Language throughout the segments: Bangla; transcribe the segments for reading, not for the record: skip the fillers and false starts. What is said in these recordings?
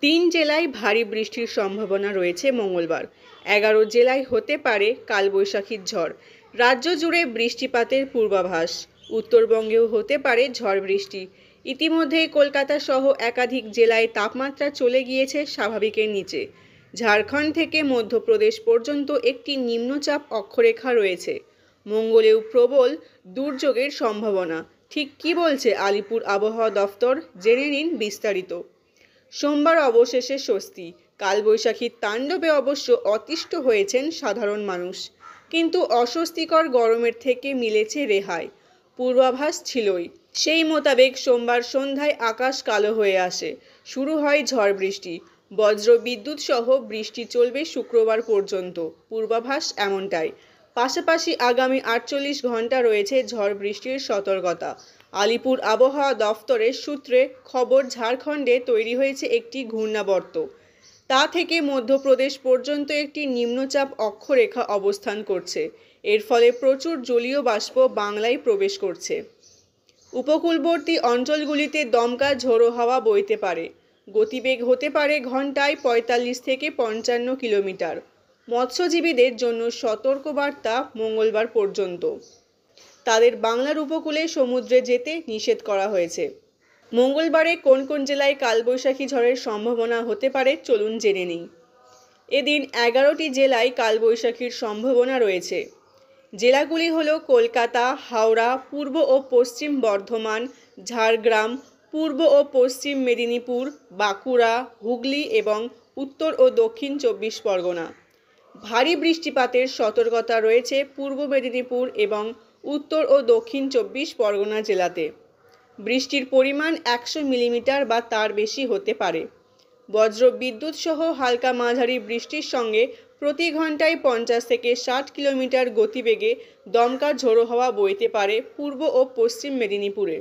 তিন জেলায় ভারী বৃষ্টির সম্ভাবনা রয়েছে মঙ্গলবার। 11 জেলায় হতে পারে কালবৈশাখীর ঝড়। রাজ্য জুড়ে বৃষ্টিপাতের পূর্বাভাস। উত্তরবঙ্গেও হতে পারে ঝড় বৃষ্টি। ইতিমধ্যেই কলকাতা সহ একাধিক জেলায় তাপমাত্রা চলে গিয়েছে স্বাভাবিকের নিচে। ঝাড়খণ্ড থেকে মধ্যপ্রদেশ পর্যন্ত একটি নিম্নচাপ অক্ষরেখা রয়েছে। মঙ্গলেও প্রবল দুর্যোগের সম্ভাবনা। ঠিক কী বলছে আলিপুর আবহাওয়া দফতর, জেনে নিন বিস্তারিত। সোমবার অবশেষে স্বস্তি। কালবৈশাখীর তাণ্ডবে অবশ্য অতিষ্ঠ হয়েছেন সাধারণ মানুষ, কিন্তু অস্বস্তিকর গরমের থেকে মিলেছে রেহাই। পূর্বাভাস ছিলই, সেই মোতাবেক সোমবার সন্ধ্যায় আকাশ কালো হয়ে আসে। শুরু হয় ঝড় বৃষ্টি। বজ্র বিদ্যুৎ সহ বৃষ্টি চলবে শুক্রবার পর্যন্ত, পূর্বাভাস এমনটাই। পাশাপাশি আগামী 48 ঘন্টা রয়েছে ঝড় বৃষ্টির সতর্কতা। আলিপুর আবহাওয়া দফতরের সূত্রে খবর, ঝাড়খণ্ডে তৈরি হয়েছে একটি ঘূর্ণাবর্ত। তা থেকে মধ্যপ্রদেশ পর্যন্ত একটি নিম্নচাপ অক্ষরেখা অবস্থান করছে। এর ফলে প্রচুর জলীয় বাষ্প বাংলায় প্রবেশ করছে। উপকূলবর্তী অঞ্চলগুলিতে দমকা ঝোড়ো হাওয়া বইতে পারে। গতিবেগ হতে পারে ঘন্টায় 45 থেকে 55 কিলোমিটার। মৎস্যজীবীদের জন্য সতর্কবার্তা মঙ্গলবার পর্যন্ত। তাদের বাংলার উপকূলে সমুদ্রে যেতে নিষেধ করা হয়েছে। মঙ্গলবারে কোন কোন জেলায় কালবৈশাখী ঝড়ের সম্ভাবনা হতে পারে চলুন জেনে নিই। এদিন 11টি জেলায় কালবৈশাখীর সম্ভাবনা রয়েছে। জেলাগুলি হল কলকাতা, হাওড়া, পূর্ব ও পশ্চিম বর্ধমান, ঝাড়গ্রাম, পূর্ব ও পশ্চিম মেদিনীপুর, বাঁকুড়া, হুগলি এবং উত্তর ও দক্ষিণ 24 পরগনা। ভারী বৃষ্টিপাতের সতর্কতা রয়েছে পূর্ব মেদিনীপুর এবং উত্তর ও দক্ষিণ 24 পরগনা জেলাতে। বৃষ্টির পরিমাণ 100 মিলিমিটার বা তার বেশি হতে পারে। বজ্র বিদ্যুৎ সহ হালকা মাঝারি বৃষ্টির সঙ্গে প্রতি ঘন্টায় 50 থেকে 60 কিলোমিটার গতিবেগে দমকা ঝোড়ো হাওয়া বইতে পারে পূর্ব ও পশ্চিম মেদিনীপুরে।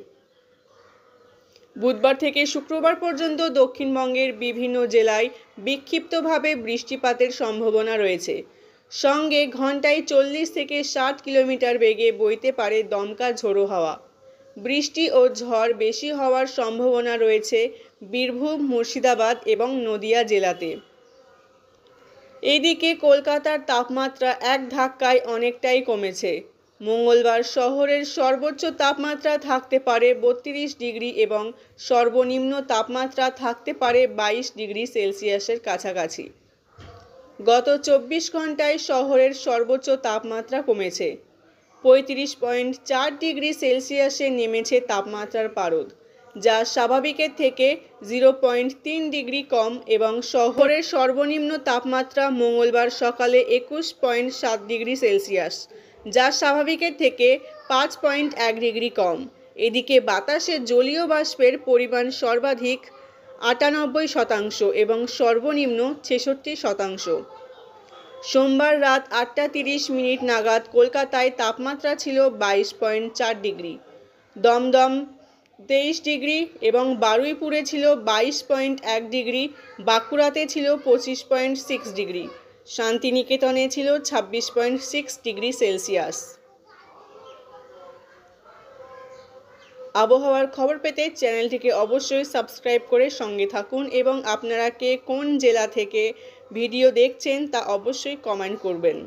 বুধবার থেকে শুক্রবার পর্যন্ত দক্ষিণবঙ্গের বিভিন্ন জেলায় বিক্ষিপ্তভাবে বৃষ্টিপাতের সম্ভাবনা রয়েছে। সঙ্গে ঘন্টায় 40 থেকে 60 কিলোমিটার বেগে বইতে পারে দমকা ঝোড়ো হাওয়া। বৃষ্টি ও ঝড় বেশি হওয়ার সম্ভাবনা রয়েছে বীরভূম, মুর্শিদাবাদ এবং নদিয়া জেলাতে। এইদিকে কলকাতার তাপমাত্রা এক ধাক্কায় অনেকটাই কমেছে। মঙ্গলবার শহরের সর্বোচ্চ তাপমাত্রা থাকতে পারে 32 ডিগ্রি এবং সর্বনিম্ন তাপমাত্রা থাকতে পারে 22 ডিগ্রি সেলসিয়াসের কাছাকাছি। গত 24 ঘন্টায় শহরের সর্বোচ্চ তাপমাত্রা কমেছে। 35.4 ডিগ্রি সেলসিয়াসে নেমেছে তাপমাত্রার পারদ, যা স্বাভাবিকের থেকে 0.3 ডিগ্রি কম, এবং শহরের সর্বনিম্ন তাপমাত্রা মঙ্গলবার সকালে 21.7 ডিগ্রি সেলসিয়াস, যা স্বাভাবিকের থেকে 5.1 ডিগ্রি কম। এদিকে বাতাসে জলীয় বাষ্পের পরিমাণ সর্বাধিক 98% এবং সর্বনিম্ন 66%। সোমবার রাত 8:30 নাগাদ কলকাতায় তাপমাত্রা ছিল 22.4 ডিগ্রি, দমদম 23 ডিগ্রি এবং বারুইপুরে ছিল 22.1 ডিগ্রি, বাঁকুড়াতে ছিল 25.6 ডিগ্রি, শান্তিনিকেতনে ছিল 26.6 ডিগ্রি সেলসিয়াস। আবহাওয়ার খবর পেতে চ্যানেলটিকে অবশ্যই সাবস্ক্রাইব করে সঙ্গে থাকুন এবং আপনারা কে কোন জেলা থেকে ভিডিও দেখছেন তা অবশ্যই কমেন্ট করবেন।